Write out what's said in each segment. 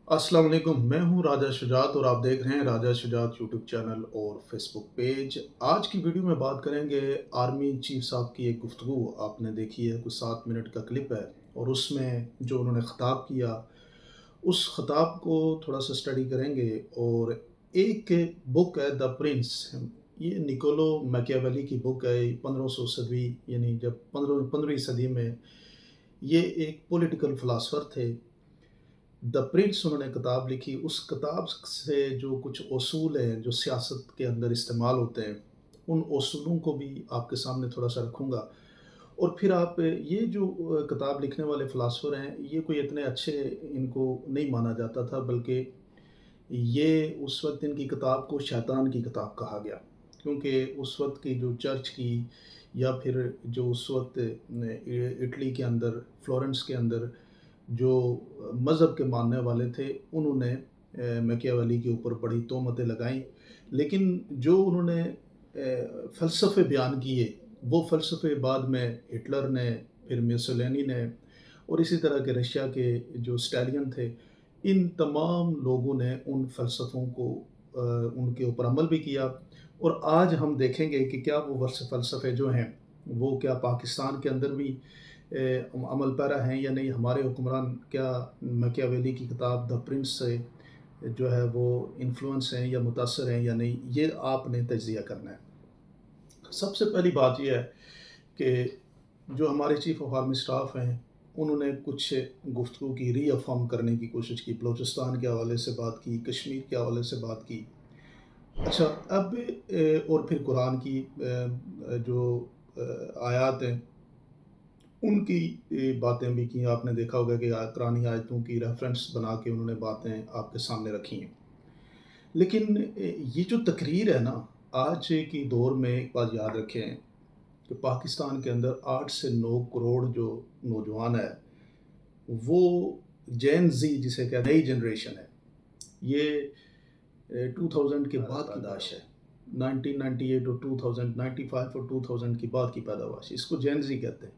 अस्सलाम वालेकुम। मैं हूँ राजा शुजात और आप देख रहे हैं राजा शुजात यूट्यूब चैनल और फेसबुक पेज। आज की वीडियो में बात करेंगे आर्मी चीफ साहब की एक गुफ्तगू आपने देखी है, कुछ 7 मिनट का क्लिप है और उसमें जो उन्होंने ख़िताब किया, उस ख़िताब को थोड़ा-सा स्टडी करेंगे। और एक बुक है द प्रिंस, ये निकोलो मैकियावेली की बुक है। 1500 सदी यानी जब 15वीं सदी में ये एक पॉलिटिकल फ़िलासफ़र थे। द प्रिंस उन्होंने किताब लिखी, उस किताब से जो कुछ उसूल हैं, जो सियासत के अंदर इस्तेमाल होते हैं, उन उसूलों को भी आपके सामने थोड़ा-सा रखूँगा। और फिर आप ये जो किताब लिखने वाले फ़िलासफ़र हैं, ये कोई इतने अच्छे इनको नहीं माना जाता था, बल्कि ये उस वक़्त इनकी किताब को शैतान की किताब कहा गया। क्योंकि उस वक़्त की जो चर्च की या फिर जो उस वक़्त इटली के अंदर, फ्लोरेंस के अंदर जो मज़हब के मानने वाले थे, उन्होंने मैकियावेली के ऊपर बड़ी तोहमतें लगाईं। लेकिन जो उन्होंने फ़लसफ़े बयान किए, वो फ़लसफ़े बाद में हिटलर ने, फिर मुसोलिनी ने और इसी तरह के रशिया के जो स्टालियन थे, इन तमाम लोगों ने उन फ़लसफ़ों को उनके ऊपर अमल भी किया। और आज हम देखेंगे कि क्या वो फ़लसफ़े जो हैं, वो क्या पाकिस्तान के अंदर भी अमल पैरा हैं या नहीं। हमारे हुक्मरान क्या मैकियावेली की किताब द प्रिंस से जो है वो इन्फ्लुएंस हैं या मुतासर हैं या नहीं, ये आपने तज्ज़िया करना है। सबसे पहली बात ये है कि जो हमारे चीफ़ ऑफ आर्मी स्टाफ हैं, उन्होंने कुछ गुफ्तगू की, रीअफ़र्म करने की कोशिश की, बलूचिस्तान के हवाले से बात की, कश्मीर के हवाले से बात की। अच्छा, अब और फिर कुरान की जो आयात हैं, उनकी बातें भी की। आपने देखा होगा कि कुरानी आयतों की रेफ़रेंस बना के उन्होंने बातें आपके सामने रखी हैं। लेकिन ये जो तकरीर है ना, आज की दौर में एक बात याद रखें कि पाकिस्तान के अंदर 8 से 9 करोड़ जो नौजवान है, वो जेन ज़ी जिसे कहते हैं, नई जनरेशन है। ये 2000 के बाद की पैदाइश है। 1998 और 2000, 95 और 2000 की बाद की पैदावाश, इसको जेन ज़ी कहते हैं।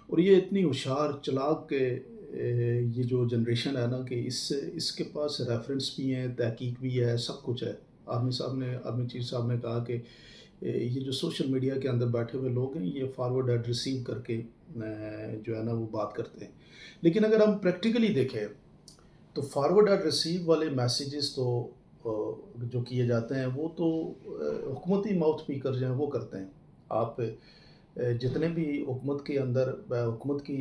और ये इतनी होशियार, चालाक ये जो जनरेशन है ना, कि इसके पास रेफ़रेंस भी हैं, तहकीक भी है, सब कुछ है। आर्मी चीफ़ साहब ने कहा कि ये जो सोशल मीडिया के अंदर बैठे हुए लोग हैं, ये फॉरवर्ड एंड रिसीव करके जो है ना वो बात करते हैं। लेकिन अगर हम प्रैक्टिकली देखें, तो फॉरवर्ड एंड रिसीव वाले मैसेजेस तो जो किए जाते हैं, वो तो हुकूमती माउथ स्पीकर जो हैं वो करते हैं। आप जितने भी हुकूमत के अंदर हुकूमत की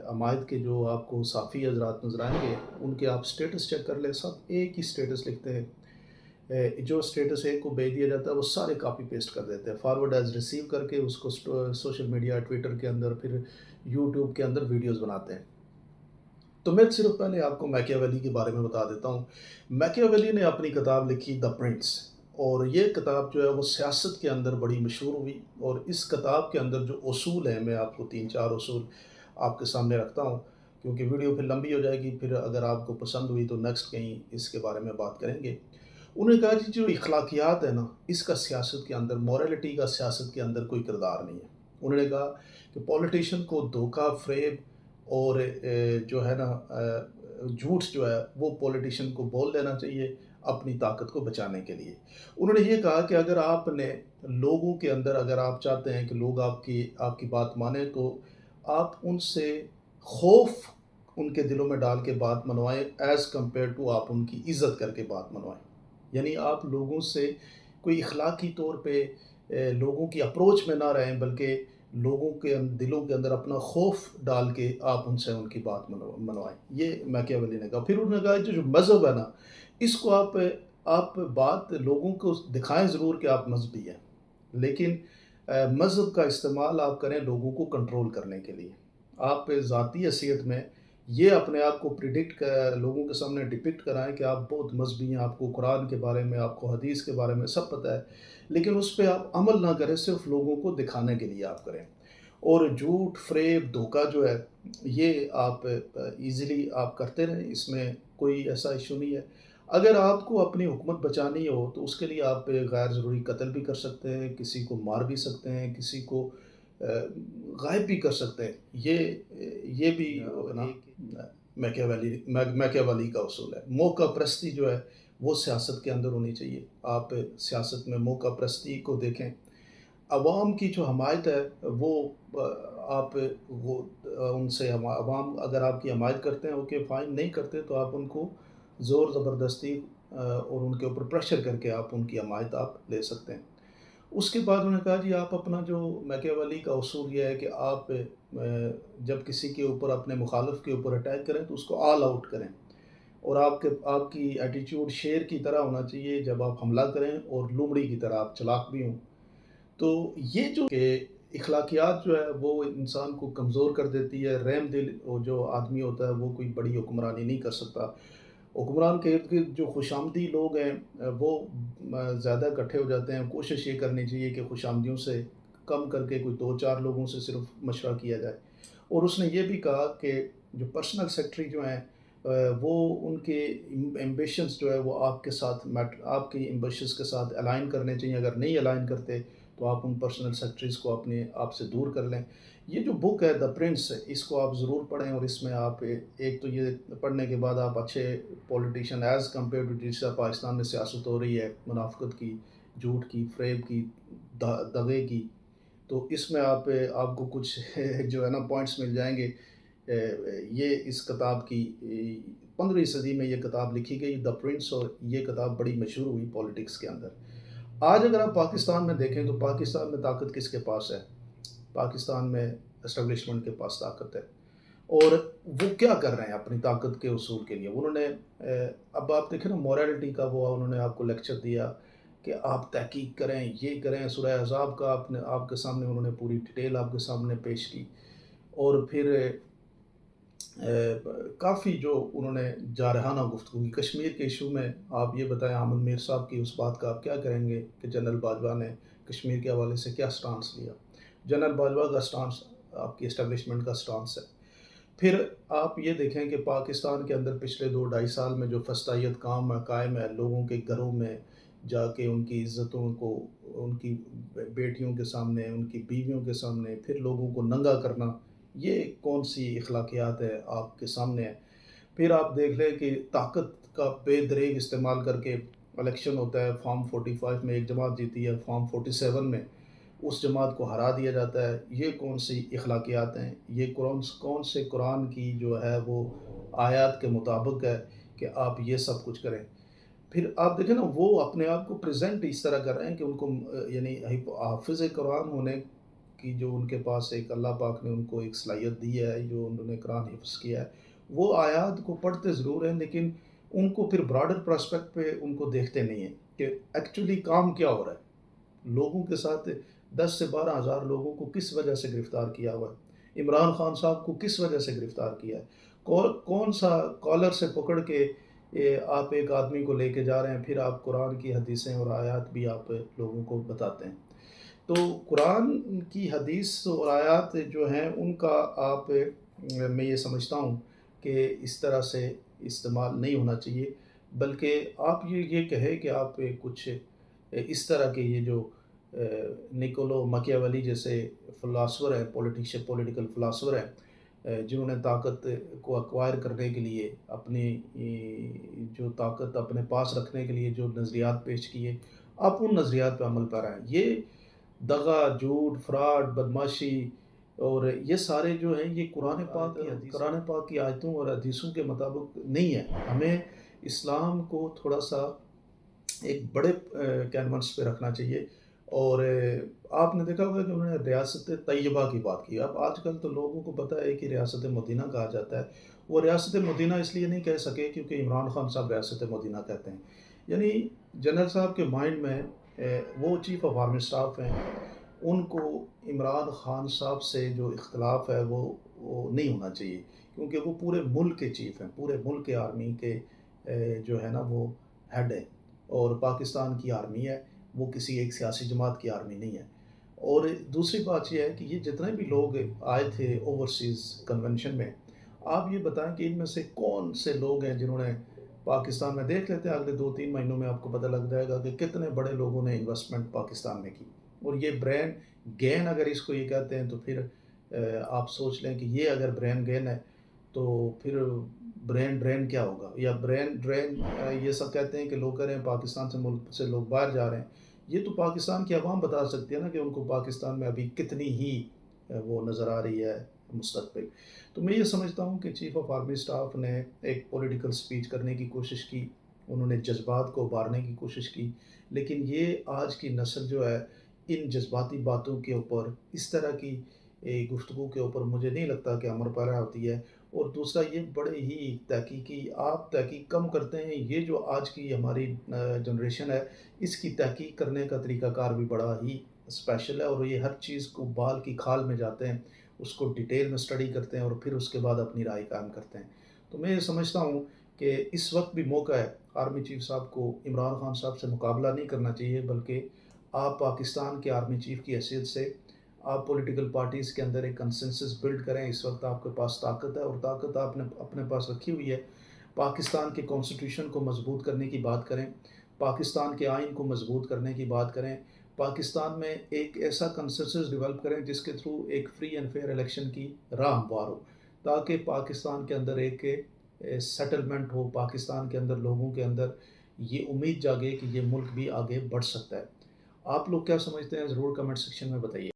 हमायत के जो आपको साफ़ी हज़रात नज़र आएँगे, उनके आप स्टेटस चेक कर लें, सब एक ही स्टेटस लिखते हैं। जो स्टेटस एक को भेज दिया जाता है, वो सारे कॉपी पेस्ट कर देते हैं, फॉरवर्ड एज़ रिसीव करके उसको सोशल मीडिया, ट्विटर के अंदर, फिर यूट्यूब के अंदर वीडियोज़ बनाते हैं। तो मैं सिर्फ पहले आपको मैकियावेली के बारे में बता देता हूँ। मैकियावेली ने अपनी किताब लिखी द प्रिंस, और ये किताब जो है वो सियासत के अंदर बड़ी मशहूर हुई। और इस किताब के अंदर जो उसूल हैं, मैं आपको 3-4 उसूल आपके सामने रखता हूँ, क्योंकि वीडियो फिर लंबी हो जाएगी। फिर अगर आपको पसंद हुई तो नेक्स्ट कहीं इसके बारे में बात करेंगे। उन्होंने कहा कि जो इखलाकियात है ना, इसका सियासत के अंदर, मोरालिटी का सियासत के अंदर कोई किरदार नहीं है। उन्होंने कहा कि पॉलिटिशियन को धोखा, फ़रेब और जो है ना झूठ जो है वो पॉलिटिशियन को बोल देना चाहिए अपनी ताकत को बचाने के लिए। उन्होंने ये कहा कि अगर आपने लोगों के अंदर, अगर आप चाहते हैं कि लोग आपकी आपकी बात मानें, तो आप उनसे खौफ़ उनके दिलों में डाल के बात मनवाएँ, एज़ कम्पेयर टू आप उनकी इज़्ज़त करके बात मनवाएँ। यानी आप लोगों से कोई इखलाकी तौर पे लोगों की अप्रोच में ना रहें, बल्कि लोगों के दिलों के अंदर अपना खौफ डाल के आप उनसे उनकी बात मनवाएँ। ये मैकियावेली ने कहा। फिर उन्होंने कहा जो जो मज़हब है ना, इसको आप बात लोगों को दिखाएँ ज़रूर कि आप मज़हबी हैं, लेकिन मज़हब का इस्तेमाल आप करें लोगों को कंट्रोल करने के लिए। आप ज़ाती हैसियत में ये अपने आप को लोगों के सामने डिपिक्ट कराएँ कि आप बहुत मज़हबी हैं, आपको कुरान के बारे में, आपको हदीस के बारे में सब पता है, लेकिन उस पे आप अमल ना करें, सिर्फ़ लोगों को दिखाने के लिए आप करें। और झूठ, फ़रेब, धोखा जो है, ये आप ईज़िली आप करते रहें, इसमें कोई ऐसा इश्यू नहीं है। अगर आपको अपनी हुकूमत बचानी हो, तो उसके लिए आप गैर ज़रूरी कत्ल भी कर सकते हैं, किसी को मार भी सकते हैं, किसी को गायब भी कर सकते हैं। ये भी ना मैकियावेली का उसूल है। मौका परस्ती जो है वो सियासत के अंदर होनी चाहिए। आप सियासत में मौका परस्ती को देखें, अवाम की जो हमायत है वो आप वो उनसे अवाम अगर आपकी हमायत करते हैं ओके फ़ाइन, नहीं करते तो आप उनको ज़ोर ज़बरदस्ती और उनके ऊपर प्रेशर करके आप उनकी हमायत आप ले सकते हैं। उसके बाद उन्होंने कहा जी आप अपना जो मैकियावेली का उसूल ये है कि आप जब किसी के ऊपर अपने मुखालिफ के ऊपर अटैक करें तो उसको ऑल आउट करें, और आपकी एटीट्यूड शेर की तरह होना चाहिए जब आप हमला करें, और लोमड़ी की तरह आप चालाक भी हों। तो ये जो कि इखलाकियात जो है वो इंसान को कमज़ोर कर देती है। रहम दिल वो जो आदमी होता है वो कोई बड़ी हुक्मरानी नहीं कर सकता। हुक्मरान के इर्द-गिर्द जो खुशामदी लोग हैं वो ज़्यादा इकट्ठे हो जाते हैं। कोशिश ये करनी चाहिए कि खुशामदियों से कम करके कोई 2-4 लोगों से सिर्फ़ मशवरा किया जाए। और उसने ये भी कहा कि जो पर्सनल सेक्रेटरी जो हैं वो उनके एम्बिशंस जो है वो आपके साथ आपकी एम्बिशंस के साथ अलाइन करने चाहिए। अगर नहीं अलाइन करते तो आप उन पर्सनल सेक्रेटरीज़ को अपने आप से दूर कर लें। ये जो बुक है द प्रिंस, इसको आप ज़रूर पढ़ें, और इसमें आप एक तो ये पढ़ने के बाद आप अच्छे पॉलिटिशियन एज़ कम्पेयर टू जिस तरह पाकिस्तान में सियासत हो रही है, मुनाफ़िक़त की, झूठ की, फ़रेब की, दगे की, तो इसमें आपको कुछ जो है ना पॉइंट्स मिल जाएँगे। ये इस किताब की 15वीं सदी में ये किताब लिखी गई द प्रिंस, और ये किताब बड़ी मशहूर हुई पॉलिटिक्स के अंदर। आज अगर आप पाकिस्तान में देखें तो पाकिस्तान में ताकत किसके पास है? पाकिस्तान में एस्टेब्लिशमेंट के पास ताकत है, और वो क्या कर रहे हैं अपनी ताकत के उसूल के लिए? उन्होंने अब आप देखें ना मोरालिटी का वो उन्होंने आपको लेक्चर दिया कि आप तहकीक करें, ये करें, सूरह अहज़ाब का आपने आपके सामने उन्होंने पूरी डिटेल आपके सामने पेश की। और फिर काफ़ी जो उन्होंने जारहाना गुफ्तगू की कश्मीर के इशू में। आप ये बताएं आमिर मीर साहब की उस बात का आप क्या करेंगे कि जनरल बाजवा ने कश्मीर के हवाले से क्या स्टांस लिया? जनरल बाजवा का स्टांस आपकी इस्टेब्लिशमेंट का स्टांस है। फिर आप ये देखें कि पाकिस्तान के अंदर पिछले 2-2.5 साल में जो फस्तायत कायम है, लोगों के घरों में जाके उनकी इज़्ज़तों को उनकी बेटियों के सामने, उनकी बीवियों के सामने, फिर लोगों को नंगा करना, ये कौन-सी इखलाकियात है आपके सामने है। फिर आप देख लें कि ताकत का बेदरेग इस्तेमाल करके इलेक्शन होता है, फॉर्म 45 में एक जमात जीती है, फॉर्म 47 में उस जमात को हरा दिया जाता है। ये कौन-सी इखलाकियात हैं? ये कौन से कुरान की जो है वो आयत के मुताबिक है कि आप ये सब कुछ करें? फिर आप देखें ना वो अपने आप को प्रेज़ेंट इस तरह कर रहे हैं कि उनको यानी हाफ़िज़ कुरान होने की जो उनके पास एक अल्लाह पाक ने उनको एक सलाहियत दी है, जो उन्होंने कुरान हिफ़्ज़ किया है, वो आयत को पढ़ते ज़रूर हैं, लेकिन उनको फिर ब्रॉडर प्रोस्पेक्ट पे उनको देखते नहीं हैं कि एक्चुअली काम क्या हो रहा है। लोगों के साथ 10 से 12 हज़ार लोगों को किस वजह से गिरफ़्तार किया हुआ है? इमरान खान साहब को किस वजह से गिरफ़्तार किया है? कौन सा कॉलर से पकड़ के आप एक आदमी को लेके जा रहे हैं, फिर आप कुरान की हदीसें और आयत भी आप लोगों को बताते हैं। तो कुरान की हदीस और आयत जो हैं उनका आप मैं ये समझता हूँ कि इस तरह से इस्तेमाल नहीं होना चाहिए, बल्कि आप ये कहें कि आप कुछ इस तरह के ये जो निकोलो मैकियावेली जैसे फ़िलासफ़र हैं, पॉलिटिकल फ़िलासफ़र हैं, जिन्होंने ताकत को एक्वायर करने के लिए अपनी जो ताकत अपने पास रखने के लिए जो नज़रियात पेश किए, आप उन नज़रियात पे अमल कर रहे हैं। ये दगा, झूठ, फ्रॉड, बदमाशी और ये सारे जो हैं ये कुरान पाक की आयतों और हदीसों के मुताबिक नहीं है। हमें इस्लाम को थोड़ा-सा एक बड़े कैनवास पे रखना चाहिए। और आपने देखा होगा कि उन्होंने रियासत तैयबा की बात की। अब आजकल तो लोगों को पता है कि रियासत मदीना कहा जाता है। वो रियासत मदीना इसलिए नहीं कह सके क्योंकि इमरान खान साहब रियासत मदीना कहते हैं। यानी जनरल साहब के माइंड में वो चीफ़ ऑफ आर्मी स्टाफ हैं, उनको इमरान खान साहब से जो इख्तिलाफ़ है वो नहीं होना चाहिए, क्योंकि वो पूरे मुल्क के चीफ़ हैं, पूरे मुल्क के आर्मी के जो है ना वो हेड है, और पाकिस्तान की आर्मी है, वो किसी एक सियासी जमात की आर्मी नहीं है। और दूसरी बात ये है कि ये जितने भी लोग आए थे ओवरसीज़ कन्वेंशन में, आप ये बताएं कि इनमें से कौन से लोग हैं जिन्होंने पाकिस्तान में, देख लेते हैं अगले 2-3 महीनों में आपको पता लग जाएगा कि कितने बड़े लोगों ने इन्वेस्टमेंट पाकिस्तान में की। और ये ब्रेन गेन अगर इसको ये कहते हैं तो फिर आप सोच लें कि ये अगर ब्रेन गेन है तो फिर برین ڈرین کیا ہوگا؟ یا برین ڈرین یہ سب کہتے ہیں کہ لوگ کہہ رہے ہیں پاکستان سے، ملک سے لوگ باہر جا رہے ہیں۔ یہ تو پاکستان کی عوام بتا سکتی ہے نا کہ ان کو پاکستان میں ابھی کتنی ہی وہ نظر آ رہی ہے مستقبل۔ تو میں یہ سمجھتا ہوں کہ چیف آف آرمی اسٹاف نے ایک پولیٹیکل سپیچ کرنے کی کوشش کی، انہوں نے جذبات کو ابھارنے کی کوشش کی، لیکن یہ آج کی نسل جو ہے ان جذباتی باتوں کے اوپر، اس طرح کی گفتگو کے اوپر مجھے نہیں لگتا کہ عمل پیرا ہوتی ہے۔ اور دوسرا یہ بڑے ہی تحقیقی، آپ تحقیق کم کرتے ہیں، یہ جو آج کی ہماری جنریشن ہے، اس کی تحقیق کرنے کا طریقہ کار بھی بڑا ہی اسپیشل ہے، اور یہ ہر چیز کو بال کی کھال میں جاتے ہیں، اس کو ڈیٹیل میں اسٹڈی کرتے ہیں اور پھر اس کے بعد اپنی رائے قائم کرتے ہیں۔ تو میں یہ سمجھتا ہوں کہ اس وقت بھی موقع ہے آرمی چیف صاحب کو عمران خان صاحب سے مقابلہ نہیں کرنا چاہیے، بلکہ آپ پاکستان کے آرمی چیف کی حیثیت سے آپ پولیٹیکل پارٹیز کے اندر ایک کنسنسس بلڈ کریں۔ اس وقت آپ کے پاس طاقت ہے، اور طاقت آپ نے اپنے پاس رکھی ہوئی ہے۔ پاکستان کے کانسٹیٹیوشن کو مضبوط کرنے کی بات کریں، پاکستان کے آئین کو مضبوط کرنے کی بات کریں، پاکستان میں ایک ایسا کنسنسس ڈیولپ کریں جس کے تھرو ایک فری اینڈ فیئر الیکشن کی راہ ہموار ہو، تاکہ پاکستان کے اندر ایک سیٹلمنٹ ہو، پاکستان کے اندر لوگوں کے اندر یہ امید جاگے کہ یہ ملک بھی آگے بڑھ سکتا ہے۔ آپ لوگ کیا سمجھتے ہیں ضرور کمنٹ سیکشن میں بتائیے۔